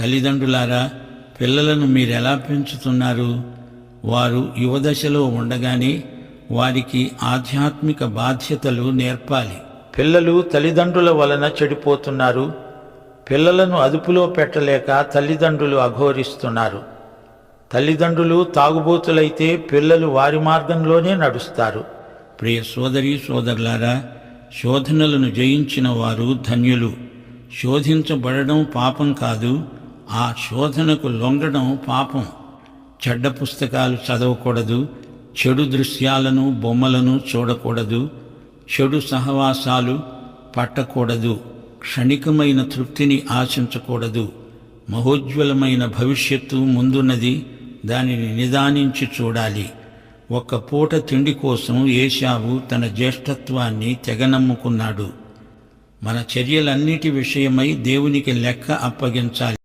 తల్లిదండ్రులారా, పిల్లలను మీరెలా పెంచుతున్నారు? వారు యువదశలో ఉండగానే వారికి ఆధ్యాత్మిక బాధ్యతలు నేర్పాలి. పిల్లలు తల్లిదండ్రుల వలన చెడిపోతున్నారు. పిల్లలను అదుపులో పెట్టలేక తల్లిదండ్రులు అఘోరిస్తున్నారు. తల్లిదండ్రులు తాగుబోతులైతే పిల్లలు వారి మార్గంలోనే నడుస్తారు. ప్రియ సోదరీ సోదరులారా, శోధనలను జయించిన వారు ధన్యులు. శోధించబడడం పాపం కాదు, ఆ శోధనకు లొంగడం పాపం. చెడ్డ పుస్తకాలు చదవకూడదు, చెడు దృశ్యాలను బొమ్మలను చూడకూడదు, చెడు సహవాసాలు పట్టకూడదు, క్షణికమైన తృప్తిని ఆశించకూడదు. మహోజ్వలమైన భవిష్యత్తు ముందున్నది, దానిని నిదానించి చూడాలి. ఒక్క పూట తిండి కోసం ఏశావు తన జ్యేష్ఠత్వాన్ని తెగనమ్ముకున్నాడు. మన చర్యలన్నిటి విషయమై దేవునికి లెక్క అప్పగించాలి.